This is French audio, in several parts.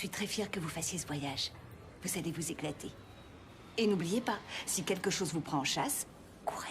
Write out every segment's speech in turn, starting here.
suis très fière que vous fassiez ce voyage. Vous allez vous éclater. Et n'oubliez pas, si quelque chose vous prend en chasse, courez.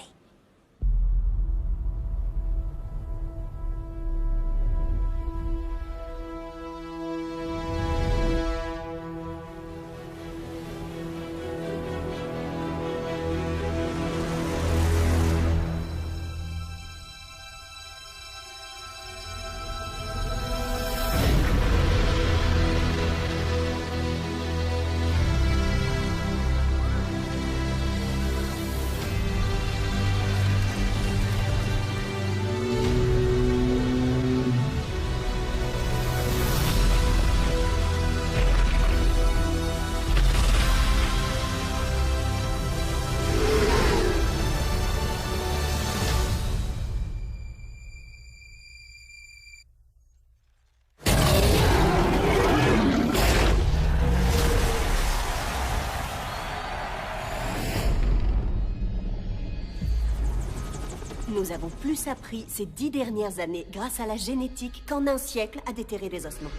Nous avons plus appris ces 10 dernières années grâce à la génétique qu'en un siècle à déterrer des ossements.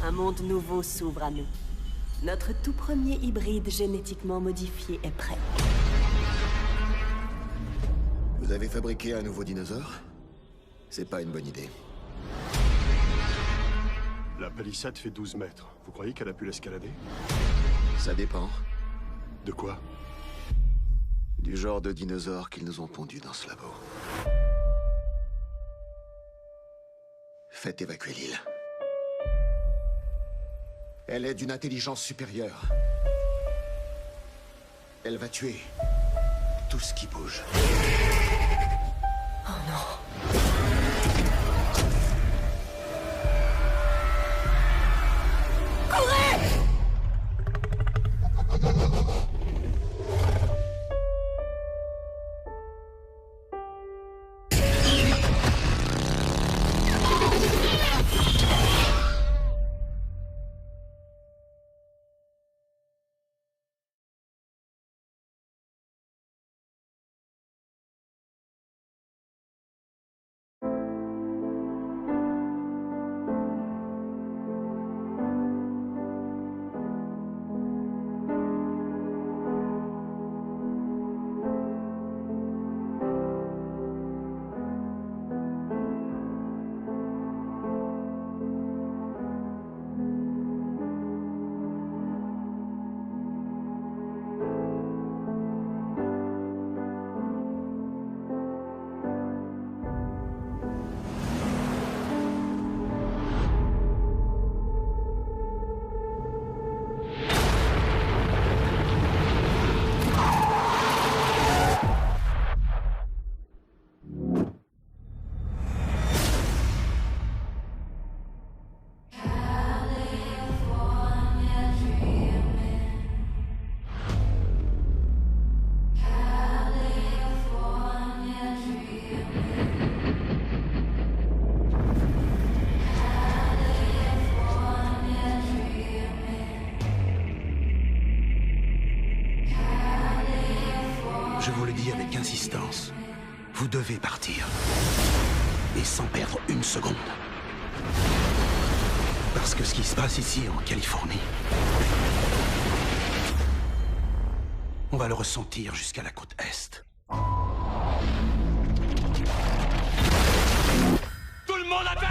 Un monde nouveau s'ouvre à nous. Notre tout premier hybride génétiquement modifié est prêt. Vous avez fabriqué un nouveau dinosaure? C'est pas une bonne idée. La palissade fait 12 mètres. Vous croyez qu'elle a pu l'escalader? Ça dépend. De quoi? Du genre de dinosaures qu'ils nous ont pondus dans ce labo. Faites évacuer l'île. Elle est d'une intelligence supérieure. Elle va tuer tout ce qui bouge. Oh non. Je vous le dis avec insistance. Vous devez partir. Et sans perdre une seconde. Parce que ce qui se passe ici, en Californie, on va le ressentir jusqu'à la côte Est. Tout le monde à terre!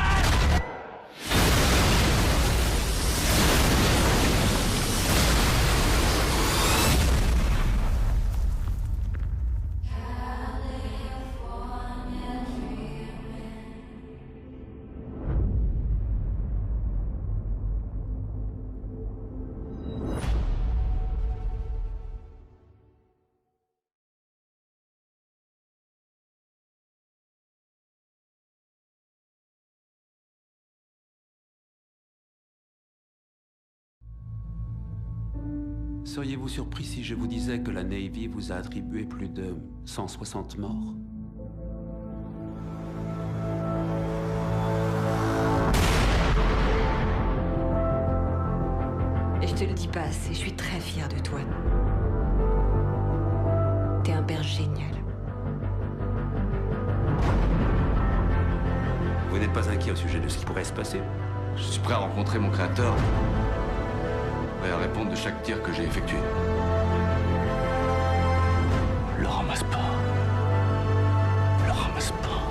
Seriez-vous surpris si je vous disais que la Navy vous a attribué plus de 160 morts? Et je te le dis pas assez, je suis très fière de toi. T'es un père génial. Vous n'êtes pas inquiet au sujet de ce qui pourrait se passer? Je suis prêt à rencontrer mon créateur. prêt à répondre de chaque tir que j'ai effectué. Le ramasse pas. Le ramasse pas.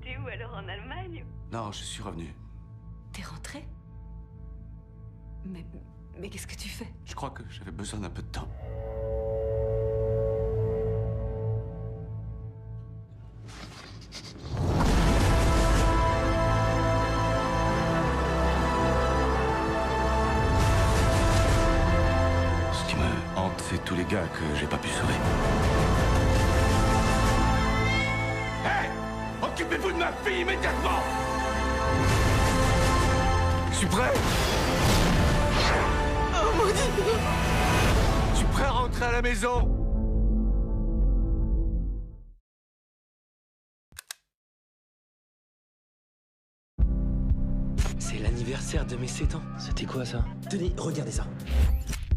T'es où alors, en Allemagne? Non, je suis revenu. T'es rentré? Mais qu'est-ce que tu fais? Je crois que j'avais besoin d'un peu de temps. Ce qui me hante, c'est tous les gars que j'ai pas pu sauver. Hé! Occupez-vous de ma fille immédiatement! Je suis prêt! Oh mon Dieu! Je suis prêt à rentrer à la maison! C'est l'anniversaire de mes 7 ans. C'était quoi ça? Tenez, regardez ça.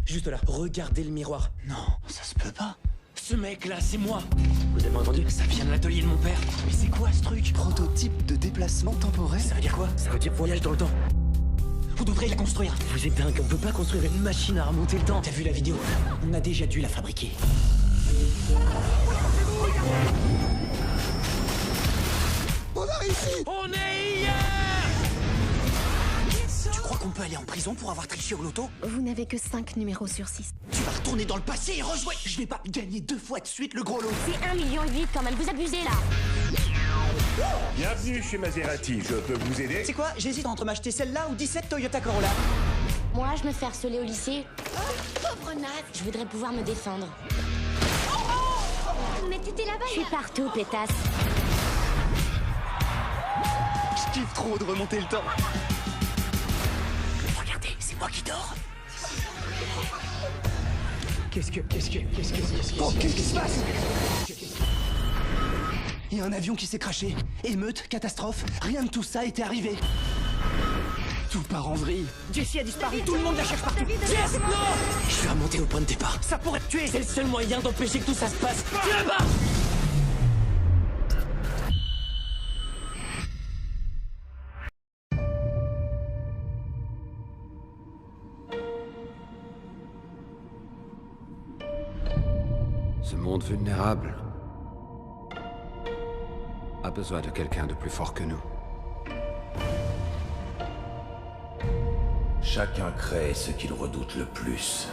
Juste là, regardez le miroir. Non, ça se peut pas. Ce mec-là, c'est moi. Vous avez entendu? Ça vient de l'atelier de mon père. Mais c'est quoi ce truc? Prototype de déplacement temporel? Ça veut dire quoi? Ça veut dire voyage dans le temps. Vous devrez la construire. Vous êtes dingue, on peut pas construire une machine à remonter le temps. T'as vu la vidéo? On a déjà dû la fabriquer. On a réussi! On est hier! Tu crois qu'on peut aller en prison pour avoir triché au loto? Vous n'avez que 5 numéros sur 6. Tu vas retourner dans le passé et rejouer. Je vais pas gagner 2 fois de suite le gros lot. C'est 1,8 million quand même, vous abusez là. Bienvenue chez Maserati, je peux vous aider? C'est quoi? J'hésite entre m'acheter celle-là ou 17 Toyota Corolla. Moi, je me fais harceler au lycée. Pauvre naze. Je voudrais pouvoir me défendre. Mais t'étais là-bas. Je suis partout, pétasse. Je kiffe trop de remonter le temps. Regardez, c'est moi qui dors. Qu'est-ce qui se passe? Il y a un avion qui s'est crashé. Émeute, catastrophe, rien de tout ça était arrivé. Tout part en vrille. Jessie a disparu, tout le monde la cherche partout. Jess, non! Je vais remonter au point de départ. Ça pourrait te tuer. C'est le seul moyen d'empêcher que tout ça se passe. Viens là-bas! Ce monde vulnérable a besoin de quelqu'un de plus fort que nous. Chacun crée ce qu'il redoute le plus.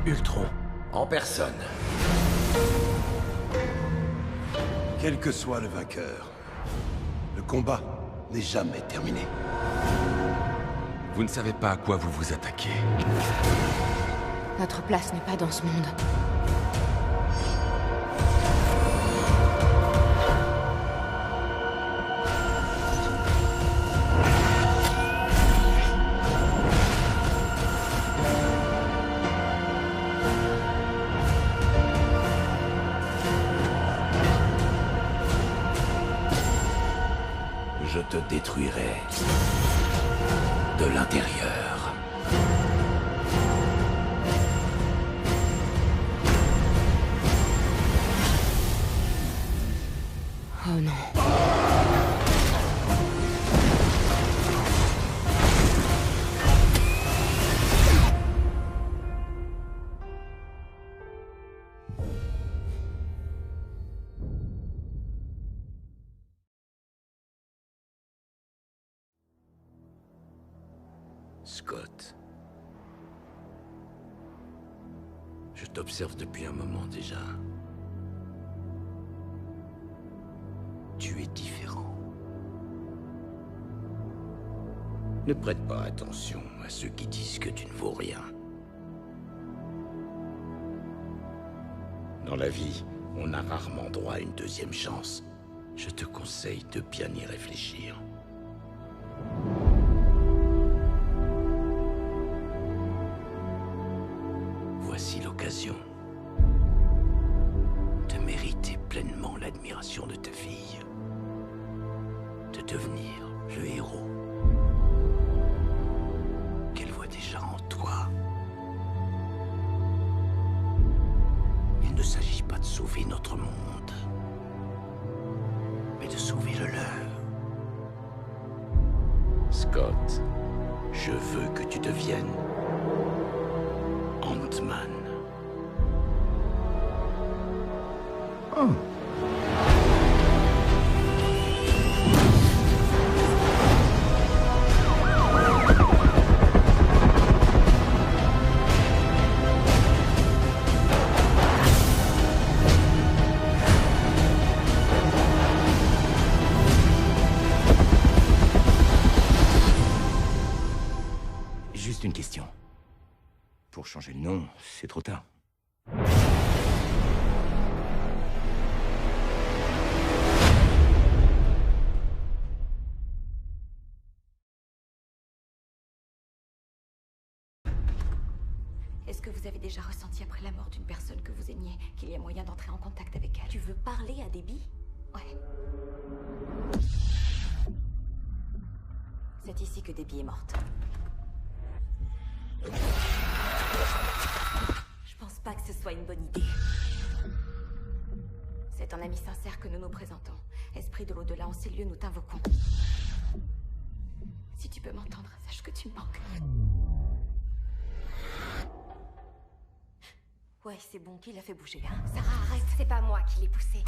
Ultron. En personne. Quel que soit le vainqueur, le combat n'est jamais terminé. Vous ne savez pas à quoi vous vous attaquez. Notre place n'est pas dans ce monde. Je te détruirai de l'intérieur. Oh non. Scott. Je t'observe depuis un moment déjà. Tu es différent. Ne prête pas attention à ceux qui disent que tu ne vaux rien. Dans la vie, on a rarement droit à une deuxième chance. Je te conseille de bien y réfléchir. Voici l'occasion de mériter pleinement l'admiration de ta fille, de devenir le héros qu'elle voit déjà en toi. Il ne s'agit pas de sauver notre monde, mais Scott, je veux que tu deviennes Ant-Man. Oh. Juste une question. Pour changer le nom, c'est trop tard. Est-ce que vous avez déjà ressenti après la mort d'une personne que vous aimiez qu'il y a moyen d'entrer en contact avec elle? Tu veux parler à Debbie? Ouais. C'est ici que Debbie est morte. Je pense pas que ce soit une bonne idée. C'est un ami sincère que nous nous présentons. Esprit de l'au-delà, en ces lieux, nous t'invoquons. Si tu peux m'entendre, sache que tu me manques. Ouais, c'est bon, qui l'a fait bouger, hein? Sarah, arrête, c'est pas moi qui l'ai poussé.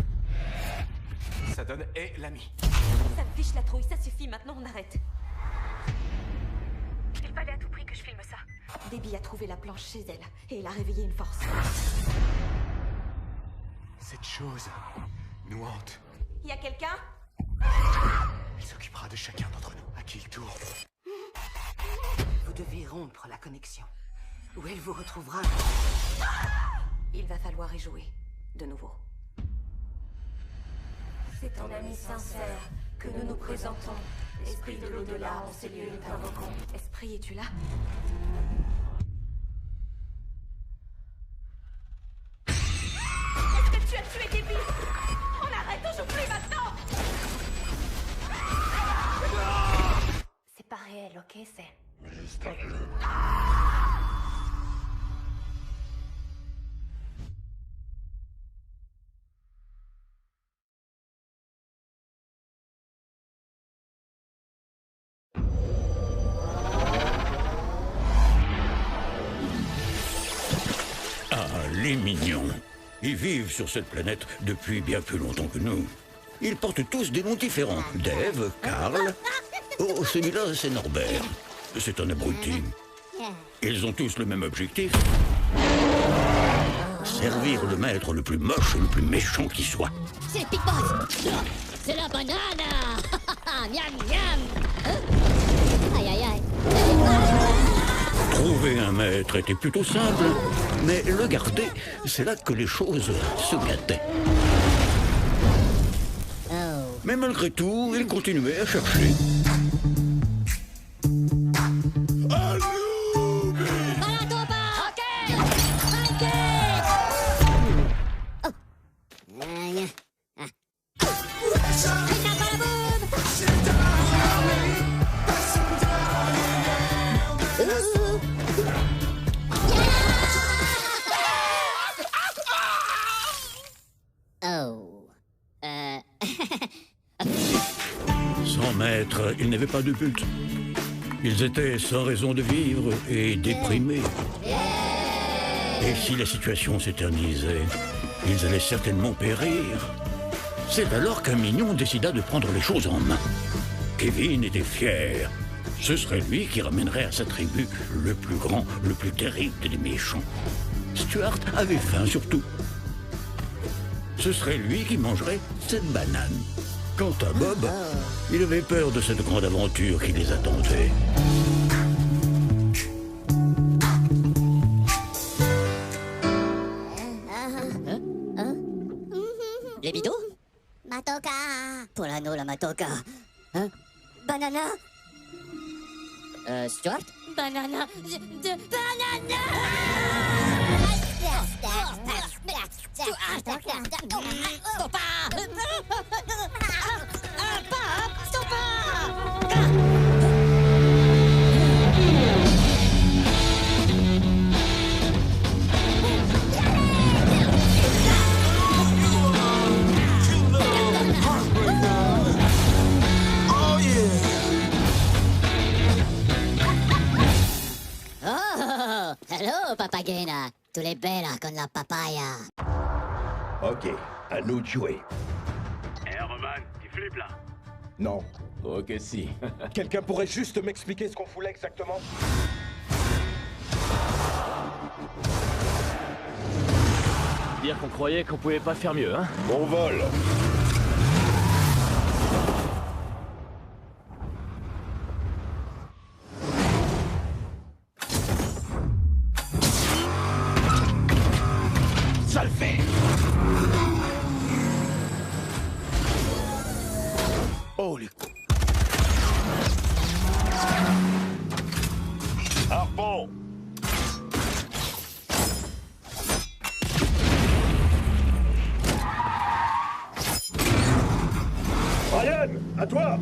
Ça donne et l'ami. Ça me fiche la trouille, ça suffit, maintenant on arrête. Il fallait à tout prix que je filme ça. Debbie a trouvé la planche chez elle, et elle a réveillé une force. Cette chose nous hante. Y a quelqu'un? Elle s'occupera de chacun d'entre nous, à qui il tourne. Vous devez rompre la connexion, ou elle vous retrouvera. Il va falloir y jouer, de nouveau. C'est ton ami sincère que nous nous présentons. Esprit de l'au-delà, en ces lieux, nous t'invoquons. Esprit, es-tu là? Est-ce que tu as tué Debbie? On arrête, on joue plus maintenant. C'est pas réel, ok, c'est... Les mignons. Ils vivent sur cette planète depuis bien plus longtemps que nous. Ils portent tous des noms différents. Dave, Carl... Oh, celui-là, c'est Norbert. C'est un abruti. Ils ont tous le même objectif. Servir le maître le plus moche, le plus méchant qui soit. C'est Big Boss. C'est la banane. Miam, miam. Aïe, aïe, aïe. Trouver un maître était plutôt simple, mais le garder, c'est là que les choses se gâtaient. Mais malgré tout, il continuait à chercher. Sans maître, ils n'avaient pas de but. Ils étaient sans raison de vivre et déprimés. Et si la situation s'éternisait, ils allaient certainement périr. C'est alors qu'un mignon décida de prendre les choses en main. Kevin était fier. Ce serait lui qui ramènerait à sa tribu le plus grand, le plus terrible des méchants. Stuart avait faim surtout. Ce serait lui qui mangerait cette banane. Quant à Bob, il avait peur de cette grande aventure qui les attendait. Les bidoux? Matoka. Polano la Matoka. Hein? Banana. Stuart? Banana. Banana! Stop! Hello, papagena. Tu l'es bella con la papaya. Ok, à nous de jouer. Eh, Roman, tu flippes là? Non. Ok, si. Quelqu'un pourrait juste m'expliquer ce qu'on fout là exactement? Dire qu'on croyait qu'on pouvait pas faire mieux, hein? Bon vol. Ça le fait. Oh les... Harpon! Ryan, à toi!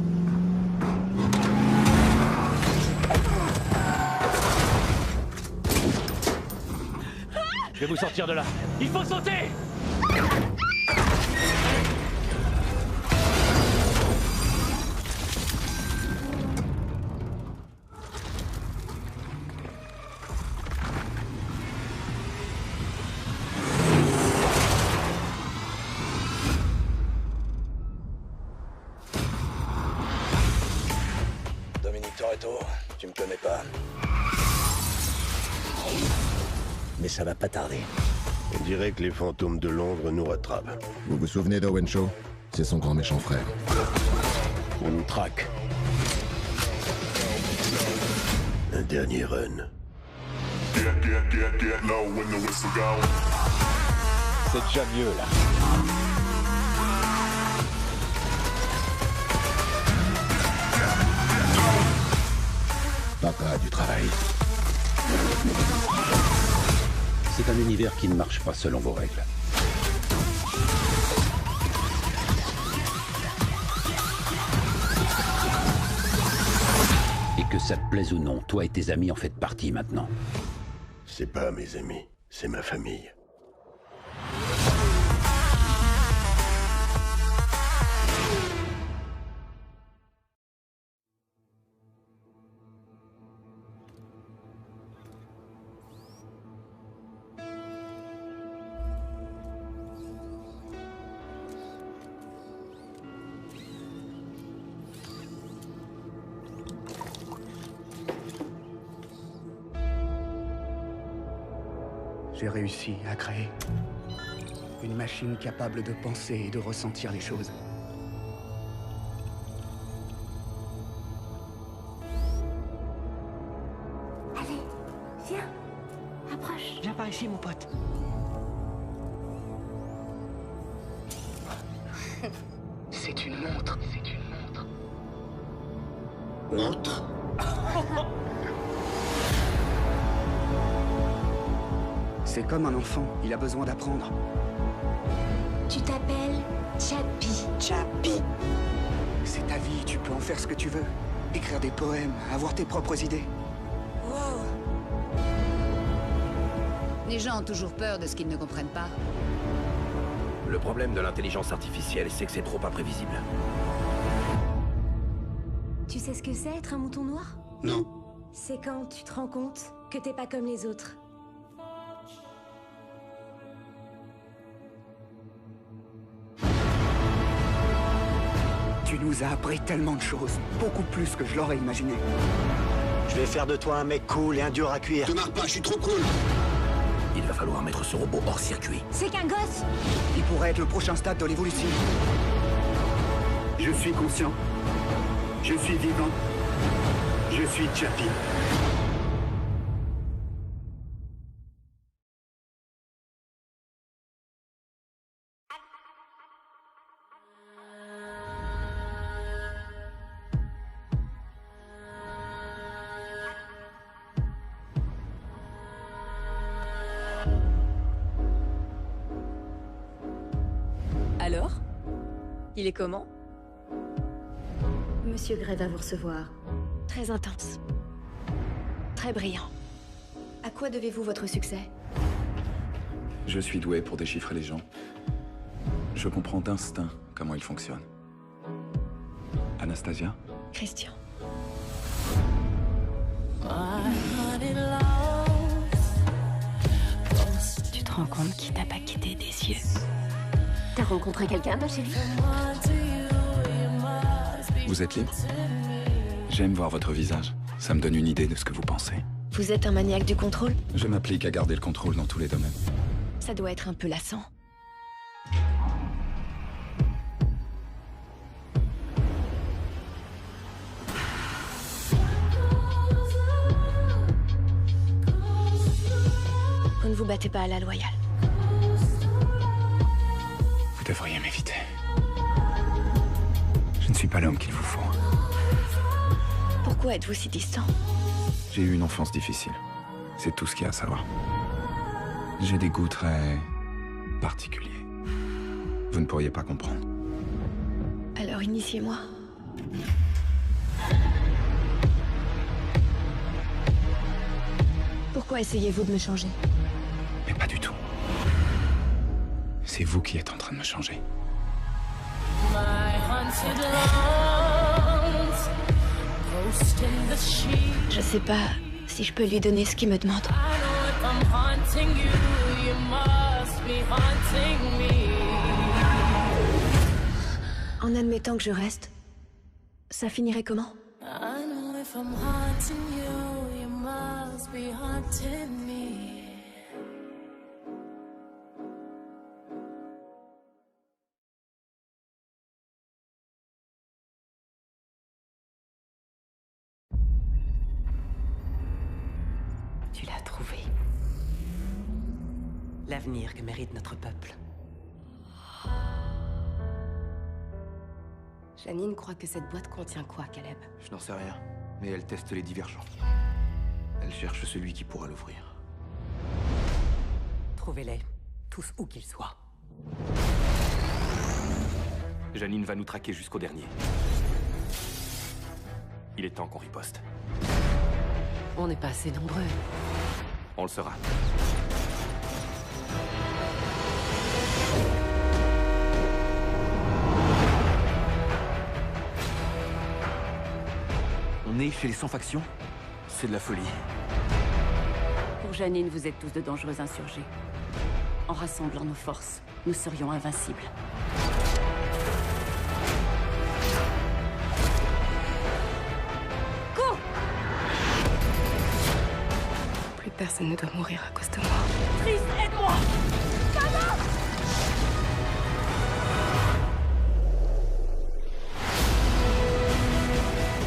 Je vais vous sortir de là. Il faut sauter! Dominique Toretto, tu me connais pas. Mais ça va pas tarder. On dirait que les fantômes de Londres nous rattrapent. Vous vous souvenez d'Owen Shaw? C'est son grand méchant frère. On nous traque. Un dernier run. C'est déjà mieux là. Papa a du travail. C'est un univers qui ne marche pas selon vos règles. Et que ça te plaise ou non, toi et tes amis en faites partie maintenant. C'est pas mes amis, c'est ma famille. J'ai réussi à créer une machine capable de penser et de ressentir les choses. Allez, viens, approche. Viens par ici, mon pote. C'est une montre. C'est une montre. Montre? C'est comme un enfant, il a besoin d'apprendre. Tu t'appelles Chappie. Chappie. C'est ta vie, tu peux en faire ce que tu veux. Écrire des poèmes, avoir tes propres idées. Wow. Les gens ont toujours peur de ce qu'ils ne comprennent pas. Le problème de l'intelligence artificielle, c'est que c'est trop imprévisible. Tu sais ce que c'est être un mouton noir? Non. C'est quand tu te rends compte que t'es pas comme les autres. Tu nous as appris tellement de choses, beaucoup plus que je l'aurais imaginé. Je vais faire de toi un mec cool et un dur à cuire. Te marre pas, je suis trop cool. Il va falloir mettre ce robot hors circuit. C'est qu'un gosse. Il pourrait être le prochain stade de l'évolution. Je suis conscient. Je suis vivant. Je suis Chappie. Alors? Il est comment? Monsieur Gray va vous recevoir. Très intense. Très brillant. À quoi devez-vous votre succès? Je suis doué pour déchiffrer les gens. Je comprends d'instinct comment ils fonctionnent. Anastasia? Christian. rends compte qu'il t'a pas quitté des yeux. T'as rencontré quelqu'un, ma chérie? Vous êtes libre? J'aime voir votre visage. Ça me donne une idée de ce que vous pensez. Vous êtes un maniaque du contrôle? Je m'applique à garder le contrôle dans tous les domaines. Ça doit être un peu lassant. Vous ne vous battez pas à la loyale. Vous devriez m'éviter. Je ne suis pas l'homme qu'il vous faut. Pourquoi êtes-vous si distant? J'ai eu une enfance difficile. C'est tout ce qu'il y a à savoir. J'ai des goûts très particuliers. Vous ne pourriez pas comprendre. Alors initiez-moi. Pourquoi essayez-vous de me changer? Mais pas du tout. C'est vous qui êtes en train de me changer. Je sais pas si je peux lui donner ce qu'il me demande. En admettant que je reste, ça finirait comment? Tu l'as trouvé. L'avenir que mérite notre peuple. Janine croit que cette boîte contient quoi, Caleb? Je n'en sais rien, mais elle teste les divergents. Elle cherche celui qui pourra l'ouvrir. Trouvez-les, tous où qu'ils soient. Janine va nous traquer jusqu'au dernier. Il est temps qu'on riposte. On n'est pas assez nombreux. On le sera. On est chez les sans-factions? C'est de la folie. Pour Janine, vous êtes tous de dangereux insurgés. En rassemblant nos forces, nous serions invincibles. Cours! Plus personne ne doit mourir à cause de moi. Tris, aide-moi! Maman!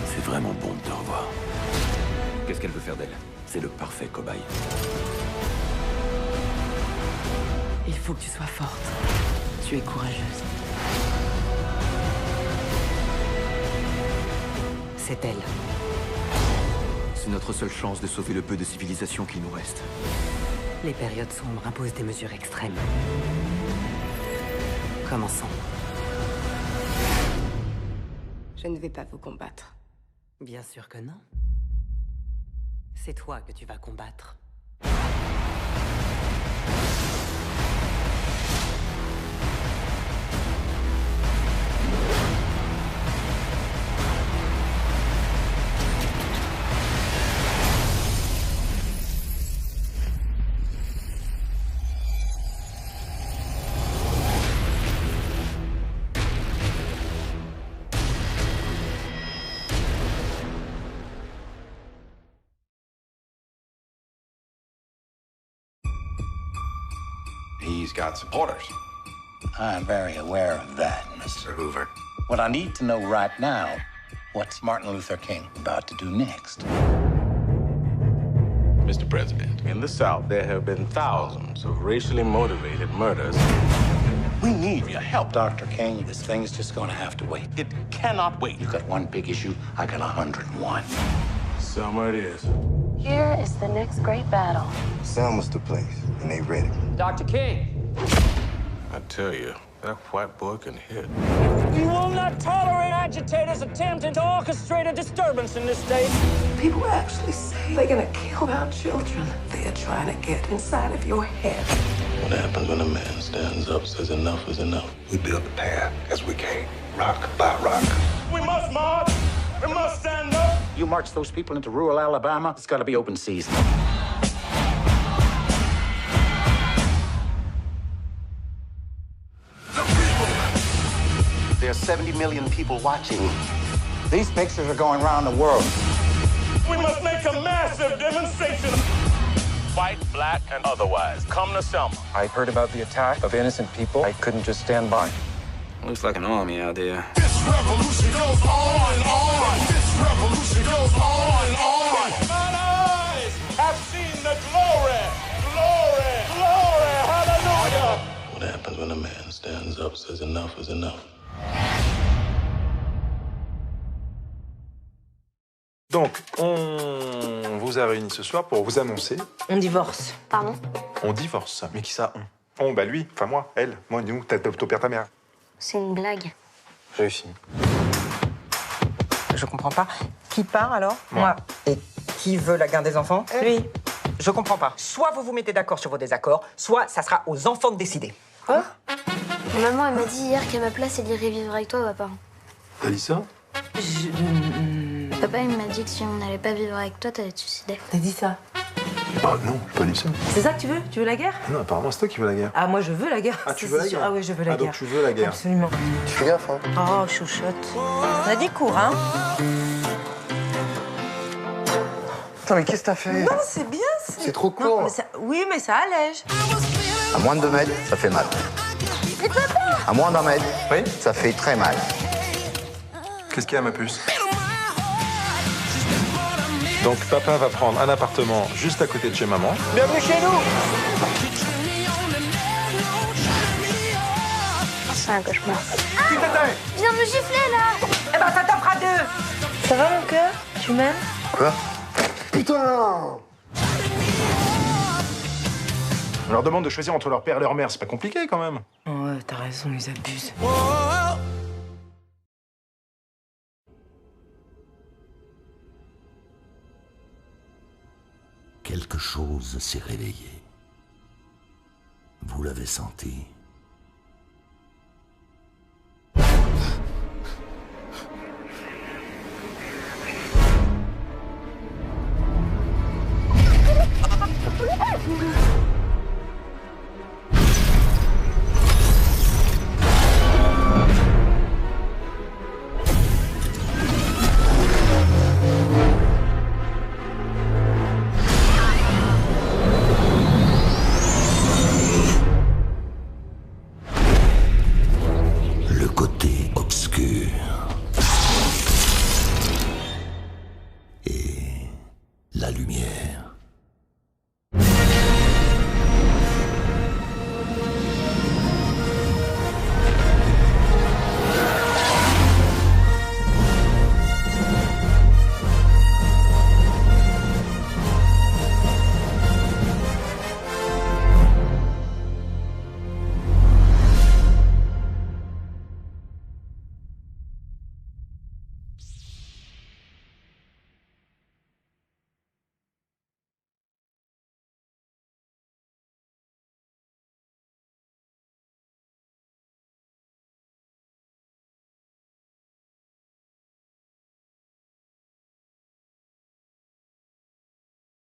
C'est vraiment bon de te revoir. Qu'est-ce qu'elle veut faire d'elle? C'est le parfait cobaye. Il faut que tu sois forte. Tu es courageuse. C'est elle. C'est notre seule chance de sauver le peu de civilisation qu'il nous reste. Les périodes sombres imposent des mesures extrêmes. Commençons. Je ne vais pas vous combattre. Bien sûr que non. C'est toi que tu vas combattre. He's got supporters. I'm very aware of that, Mr. Hoover. What I need to know right now, what's Martin Luther King about to do next? Mr. President, in the South, there have been thousands of racially motivated murders. We need your help, Dr. King. This thing's just gonna have to wait. It cannot wait. You got one big issue, I got 101. Summer it is. Here is the next great battle. Selma's the place, and they ready. Dr. King! I tell you, that white boy can hit. We will not tolerate agitators attempting to orchestrate a disturbance in this state. People actually say they're gonna kill our children. They're trying to get inside of your head. What happens when a man stands up, says enough is enough? We build the path as we came, rock by rock. We must march! We must stand up! You march those people into rural Alabama, it's gotta be open season. 70 million people watching. These pictures are going around the world. We must make a massive demonstration. White, black, and otherwise. Come to Selma. I heard about the attack of innocent people. I couldn't just stand by. Looks like an army out there. This revolution goes on and on. This revolution goes on and on. Mine eyes have seen the glory, glory, glory. Hallelujah. What happens when a man stands up, says enough is enough? Donc, on vous a réunis ce soir pour vous annoncer... On divorce. Pardon? On divorce. Mais qui ça, on? On, bah lui, enfin moi, elle, moi, nous, ton père, ta mère. C'est une blague. Réussi. Je comprends pas. Qui part alors? Moi. Et qui veut la garde des enfants? Lui. Je comprends pas. Soit vous vous mettez d'accord sur vos désaccords, soit ça sera aux enfants de décider. Quoi? Maman, elle m'a dit hier qu'à ma place, elle irait vivre avec toi, papa. T'as dit ça? Papa, il m'a dit que si on n'allait pas vivre avec toi, t'allais te suicider. T'as dit ça? Ah non, j'ai pas dit ça. C'est ça que tu veux? Tu veux la guerre? Non, apparemment, c'est toi qui veux la guerre. Ah, moi, je veux la guerre. Ah, tu veux la guerre? Ah oui, je veux la guerre. Donc tu veux la guerre? Absolument. Tu fais gaffe, hein? Oh, chouchotte. On a des cours, hein? Attends, mais qu'est-ce que t'as fait? Non, c'est bien. C'est trop court. Non, mais oui, mais ça allège. À moins de 2 mètres, ça fait mal. Mais papa! À moins d'1 mètre, oui, ça fait très mal. Qu'est-ce qu'il y a, ma puce? Donc papa va prendre un appartement juste à côté de chez maman. Bienvenue chez nous! C'est un cauchemar. Qui t'attaque? Il vient de me gifler, là! Eh ben, ça t'en fera 2! Ça va, mon cœur? Tu m'aimes? Quoi? Putain! On leur demande de choisir entre leur père et leur mère, c'est pas compliqué quand même. Ouais, t'as raison, ils abusent. Quelque chose s'est réveillé. Vous l'avez senti? Le côté obscur et la lumière.